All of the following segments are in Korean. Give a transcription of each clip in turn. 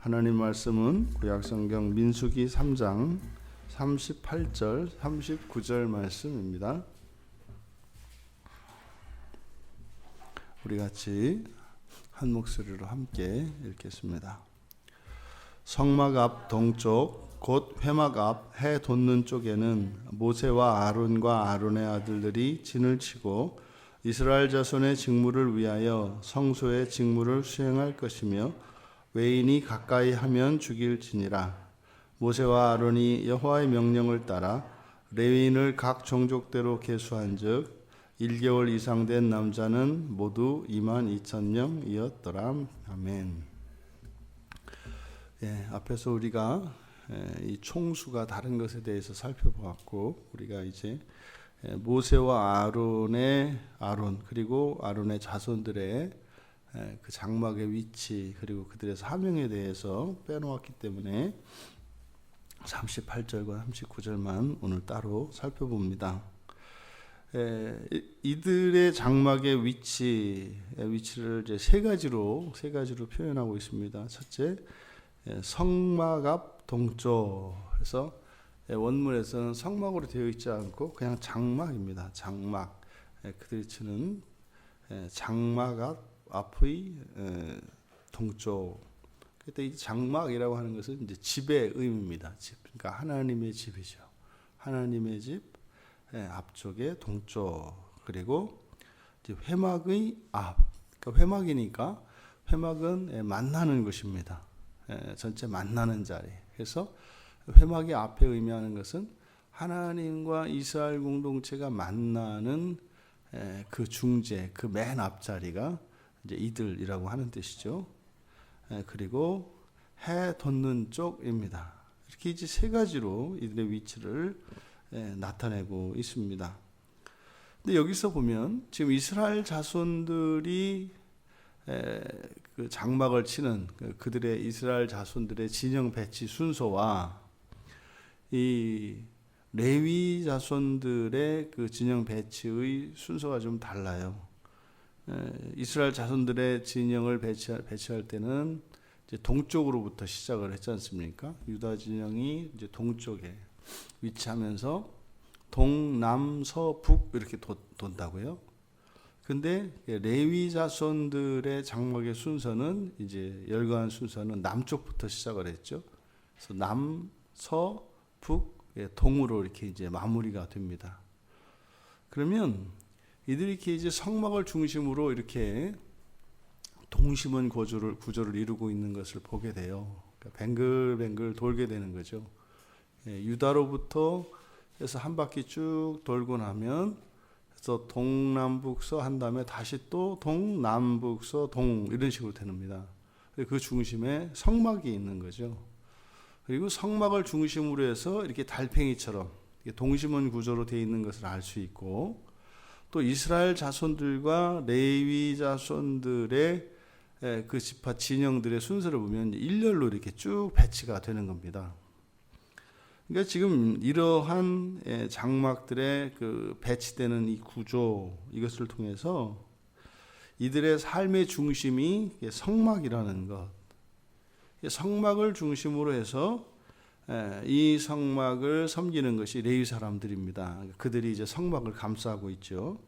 하나님 말씀은 구약성경 민수기 3장 38절 39절 말씀입니다. 우리 같이 한 목소리로 함께 읽겠습니다. 성막 앞 동쪽 곧 회막 앞 해 돋는 쪽에는 모세와 아론과 아론의 아들들이 진을 치고 이스라엘 자손의 직무를 위하여 성소의 직무를 수행할 것이며 외인이 가까이 하면 죽일지니라. 모세와 아론이 여호와의 명령을 따라 레위인을 각 종족대로 계수한즉 1개월 이상 된 남자는 모두 22,000명이었더라. 아멘. 앞에서 우리가 이 총수가 다른 것에 대해서 살펴보았고, 우리가 이제 모세와 아론 그리고 아론의 자손들의 그 장막의 위치 그리고 그들의 사명에 대해서 빼놓았기 때문에 38절과 39절만 오늘 따로 살펴봅니다. 이들의 장막의 위치를 이제 세 가지로 표현하고 있습니다. 첫째, 성막 앞 동쪽. 그래서 원문에서는 성막으로 되어 있지 않고 그냥 장막입니다. 장막. 그들이 치는 장막 앞의 동쪽. 그때 이 장막이라고 하는 것은 이제 집의 의미입니다. 집. 그러니까 하나님의 집이죠. 하나님의 집 앞쪽에 동쪽. 그리고 이제 회막의 앞. 그러니까 회막이니까 회막은 만나는 곳입니다. 전체 만나는 자리. 그래서 회막의 앞에 의미하는 것은 하나님과 이스라엘 공동체가 만나는 그 중재, 그 맨 앞자리가 이제 이들이라고 하는 뜻이죠. 그리고 해 돋는 쪽입니다. 이렇게 이제 세 가지로 이들의 위치를 나타내고 있습니다. 근데 여기서 보면 지금 이스라엘 자손들이 그 장막을 치는 그들의 이스라엘 자손들의 진영 배치 순서와 이 레위 자손들의 그 진영 배치의 순서가 좀 달라요. 이스라엘 자손들의 진영을 배치할 때는 이제 동쪽으로부터 시작을 했지 않습니까? 유다 진영이 이제 동쪽에 위치하면서 동남서북 이렇게 돈다고요. 근데 레위 자손들의 장막의 순서는 이제 열거한 순서는 남쪽부터 시작을 했죠. 그래서 남서북 동으로 이렇게 이제 마무리가 됩니다. 그러면 이들이 이렇게 이제 성막을 중심으로 이렇게 동심원 구조를 이루고 있는 것을 보게 돼요. 그러니까 뱅글뱅글 돌게 되는 거죠. 유다로부터 해서 한 바퀴 쭉 돌고 나면 그래서 동남북서 한 다음에 다시 또 동남북서 동 이런 식으로 됩니다. 그 중심에 성막이 있는 거죠. 그리고 성막을 중심으로 해서 이렇게 달팽이처럼 동심원 구조로 되어 있는 것을 알 수 있고, 또 이스라엘 자손들과 레위 자손들의 그 지파 진영들의 순서를 보면 일렬로 이렇게 쭉 배치가 되는 겁니다. 그러니까 지금 이러한 장막들의 그 배치되는 이 구조, 이것을 통해서 이들의 삶의 중심이 성막이라는 것, 성막을 중심으로 해서 이 성막을 섬기는 것이 레위 사람들입니다. 그들이 이제 성막을 감싸고 있죠.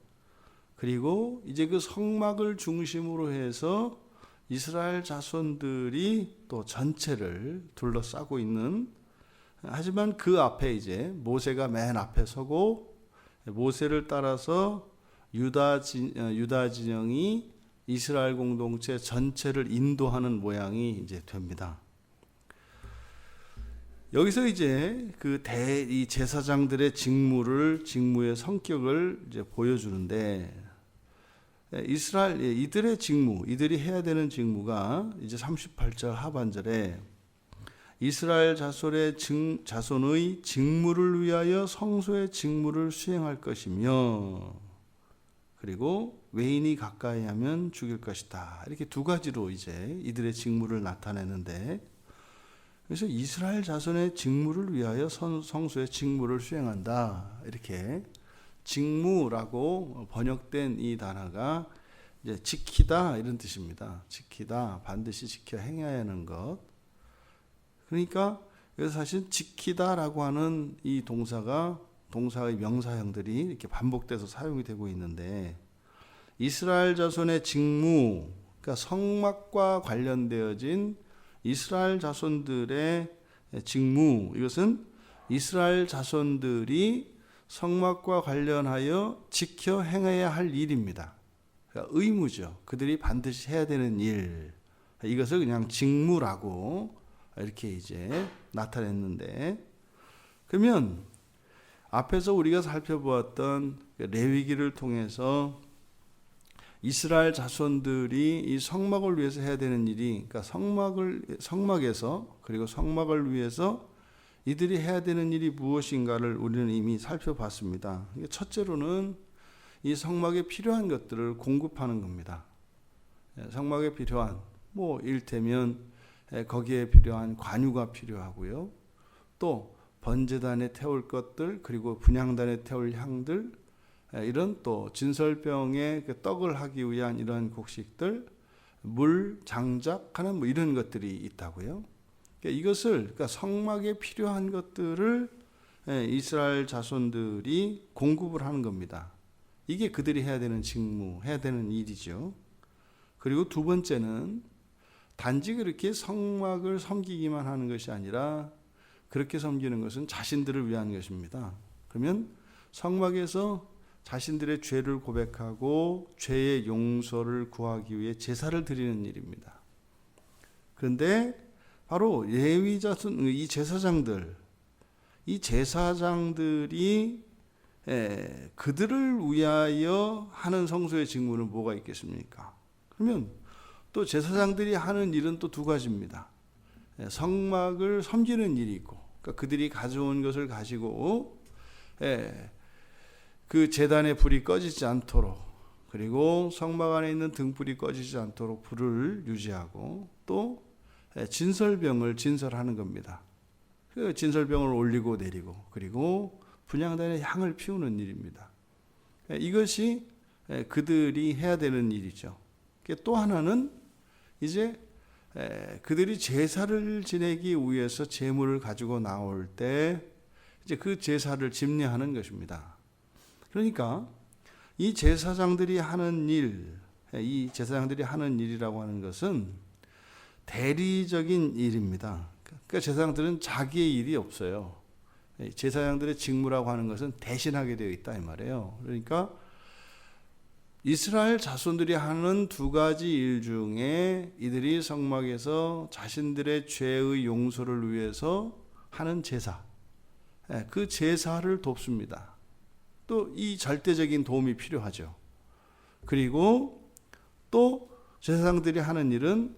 그리고 이제 그 성막을 중심으로 해서 이스라엘 자손들이 또 전체를 둘러싸고 있는, 하지만 그 앞에 이제 모세가 맨 앞에 서고 모세를 따라서 유다 진영이 이스라엘 공동체 전체를 인도하는 모양이 이제 됩니다. 여기서 이제 이 제사장들의 직무의 성격을 이제 보여주는데, 이들의 직무, 이들이 해야 되는 직무가 이제 38절 하반절에 이스라엘 자손의 직무를 위하여 성소의 직무를 수행할 것이며, 그리고 외인이 가까이 하면 죽일 것이다. 이렇게 두 가지로 이제 이들의 직무를 나타내는데, 그래서 이스라엘 자손의 직무를 위하여 성소의 직무를 수행한다. 이렇게 직무라고 번역된 이 단어가 이제 지키다 이런 뜻입니다. 지키다, 반드시 지켜 행해야 하는 것. 그러니까 여기서 사실 지키다라고 하는 이 동사의 명사형들이 이렇게 반복돼서 사용이 되고 있는데, 이스라엘 자손의 직무, 그러니까 성막과 관련되어진 이스라엘 자손들의 직무, 이것은 이스라엘 자손들이 성막과 관련하여 지켜 행해야 할 일입니다. 그러니까 의무죠. 그들이 반드시 해야 되는 일. 이것을 그냥 직무라고 이렇게 이제 나타냈는데, 그러면 앞에서 우리가 살펴보았던 레위기를 통해서 이스라엘 자손들이 이 성막을 위해서 해야 되는 일이, 그러니까 성막에서, 그리고 성막을 위해서 이들이 해야 되는 일이 무엇인가를 우리는 이미 살펴봤습니다. 첫째로는 이 성막에 필요한 것들을 공급하는 겁니다. 성막에 필요한, 이를테면 거기에 필요한 관유가 필요하고요. 또 번제단에 태울 것들, 그리고 분향단에 태울 향들, 이런 또 진설병에 떡을 하기 위한 이런 곡식들, 물 장작하는 이런 것들이 있다고요. 그러니까 성막에 필요한 것들을 이스라엘 자손들이 공급을 하는 겁니다. 이게 그들이 해야 되는 직무, 해야 되는 일이죠. 그리고 두 번째는 단지 그렇게 성막을 섬기기만 하는 것이 아니라, 그렇게 섬기는 것은 자신들을 위한 것입니다. 그러면 성막에서 자신들의 죄를 고백하고 죄의 용서를 구하기 위해 제사를 드리는 일입니다. 그런데 바로 레위 자손, 이 제사장들이 그들을 위하여 하는 성소의 직무는 뭐가 있겠습니까? 그러면 또 제사장들이 하는 일은 또 두 가지입니다. 성막을 섬기는 일이 있고, 그러니까 그들이 가져온 것을 가지고 그 제단의 불이 꺼지지 않도록, 그리고 성막 안에 있는 등불이 꺼지지 않도록 불을 유지하고, 또 진설병을 진설하는 겁니다. 그 진설병을 올리고 내리고, 그리고 분향단에 향을 피우는 일입니다. 이것이 그들이 해야 되는 일이죠. 또 하나는 이제 그들이 제사를 지내기 위해서 제물을 가지고 나올 때 이제 그 제사를 집례하는 것입니다. 그러니까 이 제사장들이 하는 일이라고 하는 것은 대리적인 일입니다. 그러니까 제사장들은 자기의 일이 없어요. 제사장들의 직무라고 하는 것은 대신하게 되어 있다 이 말이에요. 그러니까 이스라엘 자손들이 하는 두 가지 일 중에 이들이 성막에서 자신들의 죄의 용서를 위해서 하는 제사, 그 제사를 돕습니다. 또 이 절대적인 도움이 필요하죠. 그리고 또 제사장들이 하는 일은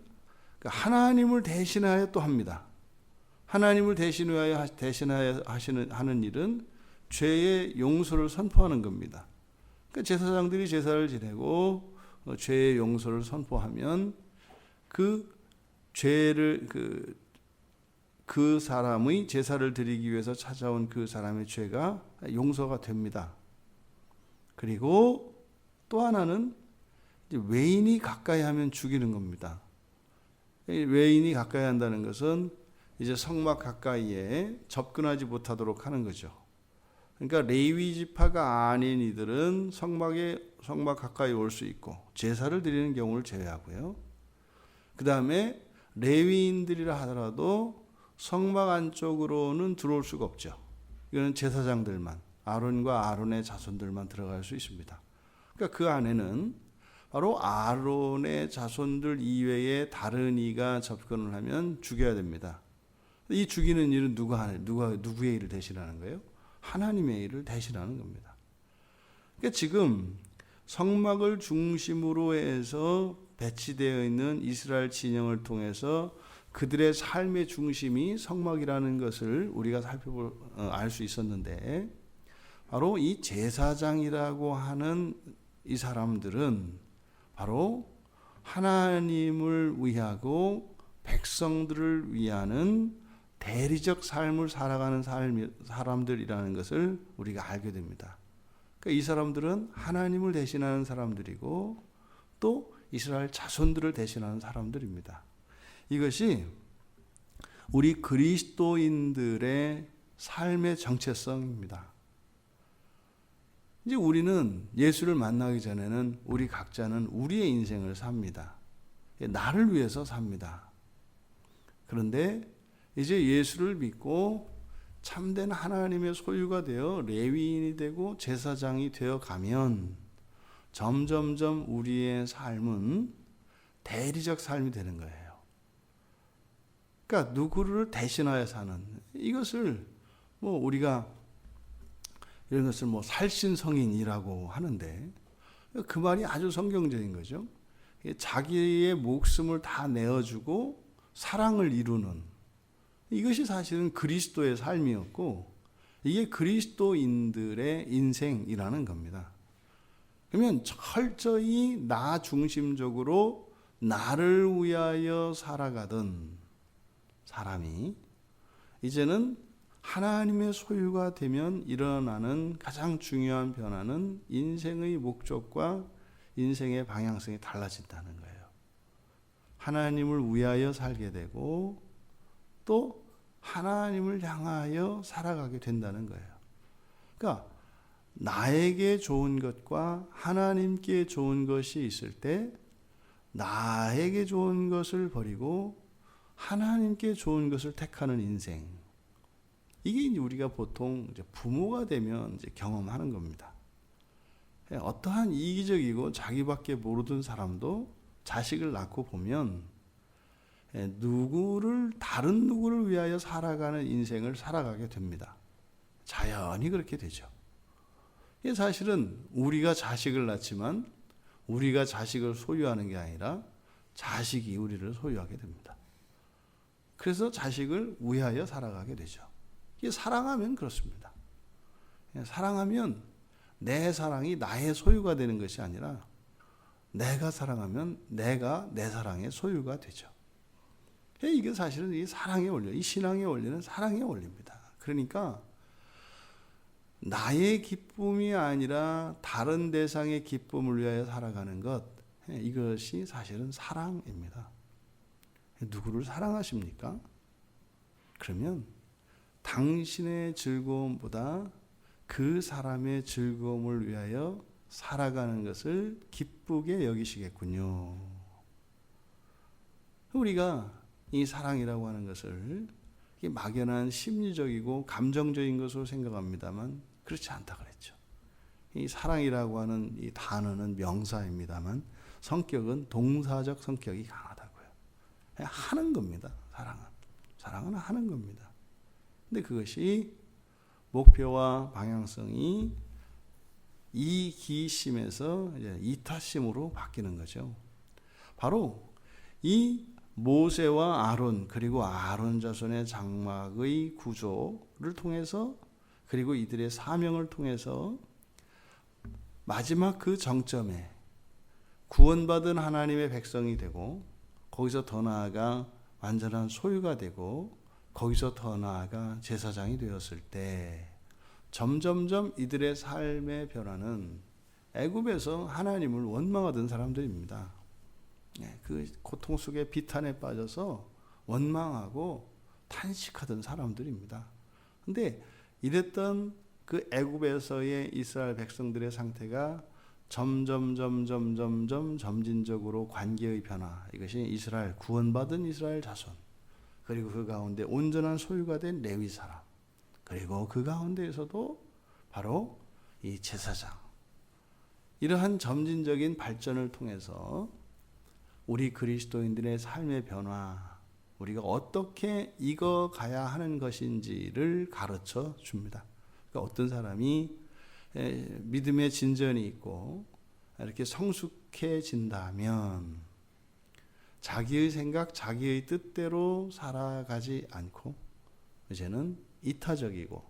하나님을 대신하여 또 합니다. 하나님을 대신하여 하는 일은 죄의 용서를 선포하는 겁니다. 그러니까 제사장들이 제사를 지내고 죄의 용서를 선포하면 그 죄를 그 사람의 제사를 드리기 위해서 찾아온 그 사람의 죄가 용서가 됩니다. 그리고 또 하나는 외인이 가까이 하면 죽이는 겁니다. 외인이 가까이 한다는 것은 이제 성막 가까이에 접근하지 못하도록 하는 거죠. 그러니까 레위 지파가 아닌 이들은 성막 가까이 올 수 있고, 제사를 드리는 경우를 제외하고요. 그 다음에 레위인들이라 하더라도 성막 안쪽으로는 들어올 수가 없죠. 이거는 제사장들만, 아론과 아론의 자손들만 들어갈 수 있습니다. 그러니까 그 안에는 바로 아론의 자손들 이외에 다른 이가 접근을 하면 죽여야 됩니다. 이 죽이는 일은 누구의 일을 대신하는 거예요? 하나님의 일을 대신하는 겁니다. 그러니까 지금 성막을 중심으로 해서 배치되어 있는 이스라엘 진영을 통해서 그들의 삶의 중심이 성막이라는 것을 우리가 알 수 있었는데, 바로 이 제사장이라고 하는 이 사람들은 바로 하나님을 위하고 백성들을 위하는 대리적 삶을 살아가는 사람들이라는 것을 우리가 알게 됩니다. 그러니까 이 사람들은 하나님을 대신하는 사람들이고 또 이스라엘 자손들을 대신하는 사람들입니다. 이것이 우리 그리스도인들의 삶의 정체성입니다. 이제 우리는 예수를 만나기 전에는 우리 각자는 우리의 인생을 삽니다. 나를 위해서 삽니다. 그런데 이제 예수를 믿고 참된 하나님의 소유가 되어 레위인이 되고 제사장이 되어 가면 점점점 우리의 삶은 대리적 삶이 되는 거예요. 그러니까 누구를 대신하여 사는 이것을 우리가 이런 것을 살신성인이라고 하는데 그 말이 아주 성경적인 거죠. 자기의 목숨을 다 내어주고 사랑을 이루는 이것이 사실은 그리스도의 삶이었고 이게 그리스도인들의 인생이라는 겁니다. 그러면 철저히 나 중심적으로 나를 위하여 살아가던 사람이 이제는 하나님의 소유가 되면 일어나는 가장 중요한 변화는 인생의 목적과 인생의 방향성이 달라진다는 거예요. 하나님을 위하여 살게 되고 또 하나님을 향하여 살아가게 된다는 거예요. 그러니까 나에게 좋은 것과 하나님께 좋은 것이 있을 때 나에게 좋은 것을 버리고 하나님께 좋은 것을 택하는 인생. 이게 이제 우리가 보통 이제 부모가 되면 이제 경험하는 겁니다. 어떠한 이기적이고 자기밖에 모르던 사람도 자식을 낳고 보면 다른 누구를 위하여 살아가는 인생을 살아가게 됩니다. 자연히 그렇게 되죠. 이게 사실은 우리가 자식을 낳지만 우리가 자식을 소유하는 게 아니라 자식이 우리를 소유하게 됩니다. 그래서 자식을 위하여 살아가게 되죠. 이게 사랑하면 그렇습니다. 사랑하면 내 사랑이 나의 소유가 되는 것이 아니라 내가 사랑하면 내가 내 사랑의 소유가 되죠. 이게 사실은 이 사랑의 원리, 이 신앙의 원리는 사랑의 원리입니다. 그러니까 나의 기쁨이 아니라 다른 대상의 기쁨을 위하여 살아가는 것, 이것이 사실은 사랑입니다. 누구를 사랑하십니까? 그러면 당신의 즐거움보다 그 사람의 즐거움을 위하여 살아가는 것을 기쁘게 여기시겠군요. 우리가 이 사랑이라고 하는 것을 막연한 심리적이고 감정적인 것으로 생각합니다만 그렇지 않다 그랬죠. 이 사랑이라고 하는 이 단어는 명사입니다만 성격은 동사적 성격이 강하다고요. 하는 겁니다. 사랑은 하는 겁니다. 근데 그것이 목표와 방향성이 이기심에서 이제 이타심으로 바뀌는 거죠. 바로 이 모세와 아론 그리고 아론 자손의 장막의 구조를 통해서 그리고 이들의 사명을 통해서 마지막 그 정점에 구원받은 하나님의 백성이 되고 거기서 더 나아가 완전한 소유가 되고 거기서 더 나아가 제사장이 되었을 때 점점점 이들의 삶의 변화는 애굽에서 하나님을 원망하던 사람들입니다. 그 고통 속에 비탄에 빠져서 원망하고 탄식하던 사람들입니다. 근데 이랬던 그 애굽에서의 이스라엘 백성들의 상태가 점진적으로 관계의 변화, 이것이 이스라엘 구원받은 이스라엘 자손, 그리고 그 가운데 온전한 소유가 된 레위 사람, 그리고 그 가운데에서도 바로 이 제사장, 이러한 점진적인 발전을 통해서 우리 그리스도인들의 삶의 변화, 우리가 어떻게 익어가야 하는 것인지를 가르쳐 줍니다. 그러니까 어떤 사람이 믿음의 진전이 있고 이렇게 성숙해진다면 자기의 생각, 자기의 뜻대로 살아가지 않고 이제는 이타적이고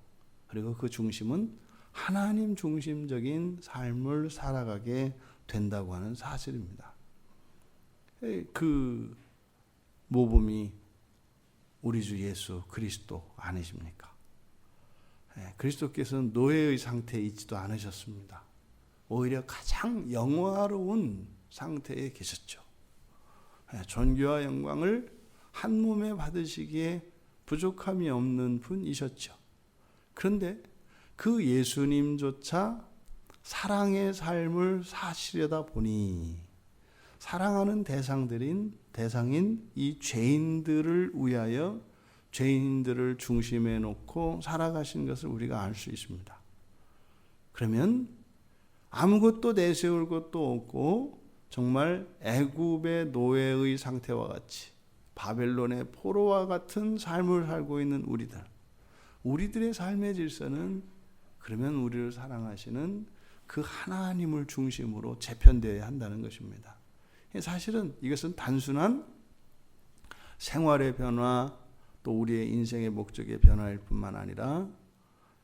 그리고 그 중심은 하나님 중심적인 삶을 살아가게 된다고 하는 사실입니다. 그 모범이 우리 주 예수 그리스도 아니십니까? 그리스도께서는 노예의 상태에 있지도 않으셨습니다. 오히려 가장 영화로운 상태에 계셨죠. 존귀와 영광을 한 몸에 받으시기에 부족함이 없는 분이셨죠. 그런데 그 예수님조차 사랑의 삶을 사시려다 보니 사랑하는 대상인 이 죄인들을 위하여 죄인들을 중심에 놓고 살아가신 것을 우리가 알 수 있습니다. 그러면 아무것도 내세울 것도 없고 정말 애굽의 노예의 상태와 같이 바벨론의 포로와 같은 삶을 살고 있는 우리들의 삶의 질서는 그러면 우리를 사랑하시는 그 하나님을 중심으로 재편되어야 한다는 것입니다. 사실은 이것은 단순한 생활의 변화 또 우리의 인생의 목적의 변화일 뿐만 아니라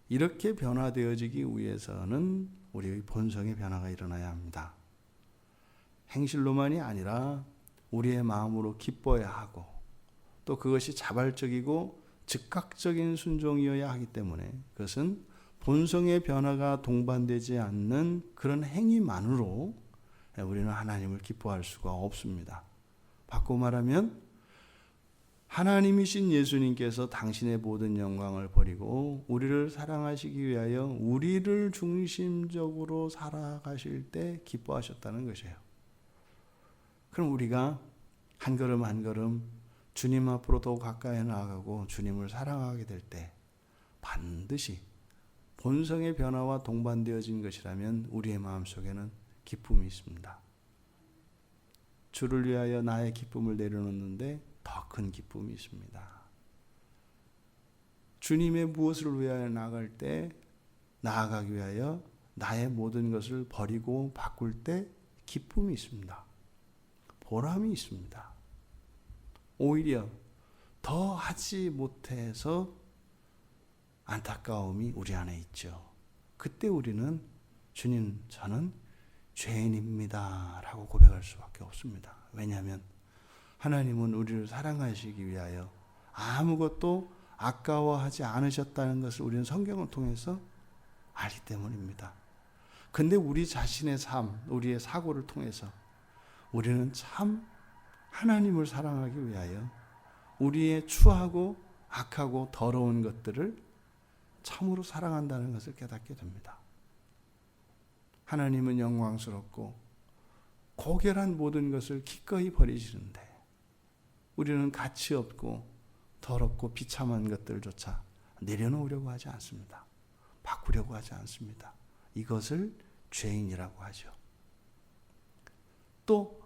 이렇게 변화되어지기 위해서는 우리의 본성의 변화가 일어나야 합니다. 행실로만이 아니라 우리의 마음으로 기뻐야 하고 또 그것이 자발적이고 즉각적인 순종이어야 하기 때문에 그것은 본성의 변화가 동반되지 않는 그런 행위만으로 우리는 하나님을 기뻐할 수가 없습니다. 바꿔 말하면 하나님이신 예수님께서 당신의 모든 영광을 버리고 우리를 사랑하시기 위하여 우리를 중심적으로 살아가실 때 기뻐하셨다는 것이에요. 그럼 우리가 한 걸음 한 걸음 주님 앞으로 더 가까이 나아가고 주님을 사랑하게 될 때 반드시 본성의 변화와 동반되어진 것이라면 우리의 마음속에는 기쁨이 있습니다. 주를 위하여 나의 기쁨을 내려놓는데 더 큰 기쁨이 있습니다. 주님의 무엇을 위하여 나아가기 위하여 나의 모든 것을 버리고 바꿀 때 기쁨이 있습니다. 보람이 있습니다. 오히려 더 하지 못해서 안타까움이 우리 안에 있죠. 그때 우리는 주님, 저는 죄인입니다 라고 고백할 수밖에 없습니다. 왜냐하면 하나님은 우리를 사랑하시기 위하여 아무것도 아까워하지 않으셨다는 것을 우리는 성경을 통해서 알기 때문입니다. 근데 우리 자신의 삶, 우리의 사고를 통해서 우리는 참 하나님을 사랑하기 위하여 우리의 추하고 악하고 더러운 것들을 참으로 사랑한다는 것을 깨닫게 됩니다. 하나님은 영광스럽고 고결한 모든 것을 기꺼이 버리시는데 우리는 가치 없고 더럽고 비참한 것들조차 내려놓으려고 하지 않습니다. 바꾸려고 하지 않습니다. 이것을 죄인이라고 하죠. 또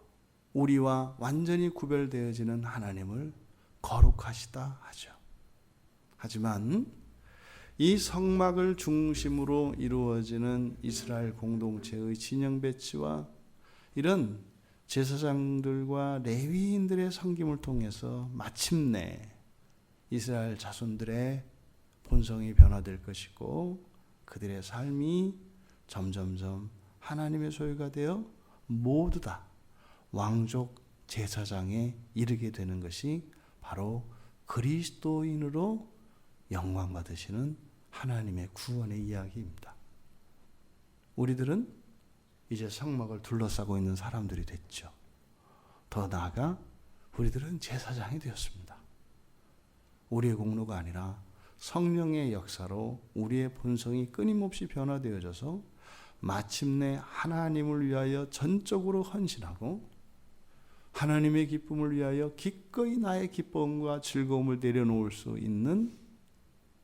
우리와 완전히 구별되어지는 하나님을 거룩하시다 하죠. 하지만 이 성막을 중심으로 이루어지는 이스라엘 공동체의 진영 배치와 이런 제사장들과 레위인들의 섬김을 통해서 마침내 이스라엘 자손들의 본성이 변화될 것이고 그들의 삶이 점점점 하나님의 소유가 되어 모두 다 왕족 제사장에 이르게 되는 것이 바로 그리스도인으로 영광 받으시는 하나님의 구원의 이야기입니다. 우리들은 이제 성막을 둘러싸고 있는 사람들이 됐죠. 더 나아가 우리들은 제사장이 되었습니다. 우리의 공로가 아니라 성령의 역사로 우리의 본성이 끊임없이 변화되어져서 마침내 하나님을 위하여 전적으로 헌신하고 하나님의 기쁨을 위하여 기꺼이 나의 기쁨과 즐거움을 내려놓을 수 있는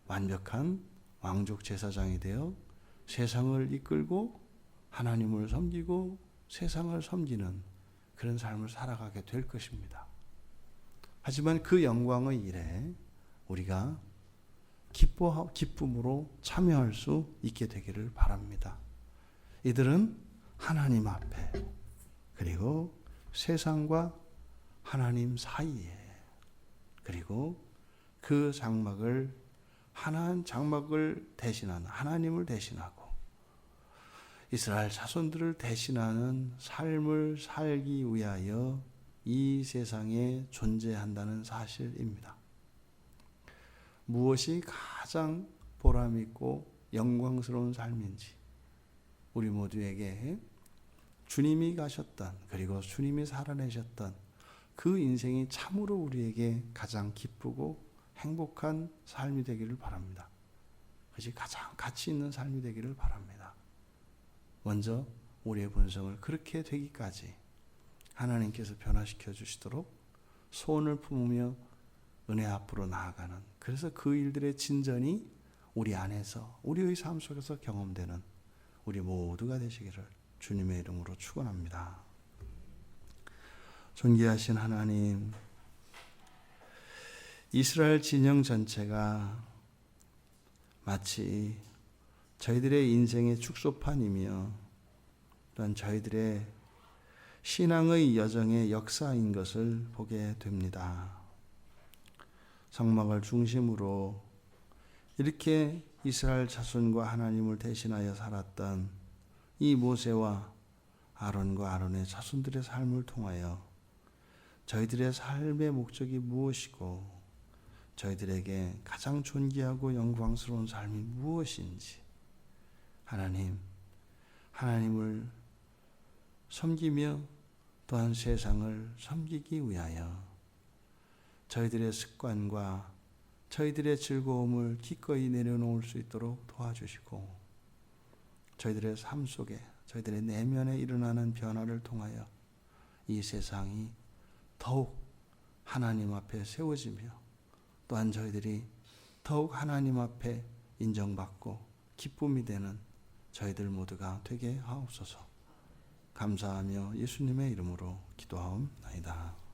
완벽한 왕족 제사장이 되어 세상을 이끌고 하나님을 섬기고 세상을 섬기는 그런 삶을 살아가게 될 것입니다. 하지만 그 영광의 일에 우리가 기쁨으로 참여할 수 있게 되기를 바랍니다. 이들은 하나님 앞에 그리고 세상과 하나님 사이에 그리고 그 장막을 대신하는 하나님을 대신하고 이스라엘 자손들을 대신하는 삶을 살기 위하여 이 세상에 존재한다는 사실입니다. 무엇이 가장 보람있고 영광스러운 삶인지 우리 모두에게 주님이 가셨던 그리고 주님이 살아내셨던 그 인생이 참으로 우리에게 가장 기쁘고 행복한 삶이 되기를 바랍니다. 그것이 가장 가치 있는 삶이 되기를 바랍니다. 먼저 우리의 본성을 그렇게 되기까지 하나님께서 변화시켜 주시도록 소원을 품으며 은혜 앞으로 나아가는, 그래서 그 일들의 진전이 우리 안에서 우리의 삶 속에서 경험되는 우리 모두가 되시기를 주님의 이름으로 축원합니다. 존귀하신 하나님, 이스라엘 진영 전체가 마치 저희들의 인생의 축소판이며 또한 저희들의 신앙의 여정의 역사인 것을 보게 됩니다. 성막을 중심으로 이렇게 이스라엘 자손과 하나님을 대신하여 살았던 이 모세와 아론과 아론의 자손들의 삶을 통하여 저희들의 삶의 목적이 무엇이고 저희들에게 가장 존귀하고 영광스러운 삶이 무엇인지 하나님을 섬기며 또한 세상을 섬기기 위하여 저희들의 습관과 저희들의 즐거움을 기꺼이 내려놓을 수 있도록 도와주시고 저희들의 삶 속에 저희들의 내면에 일어나는 변화를 통하여 이 세상이 더욱 하나님 앞에 세워지며 또한 저희들이 더욱 하나님 앞에 인정받고 기쁨이 되는 저희들 모두가 되게 하옵소서. 감사하며 예수님의 이름으로 기도하옵나이다.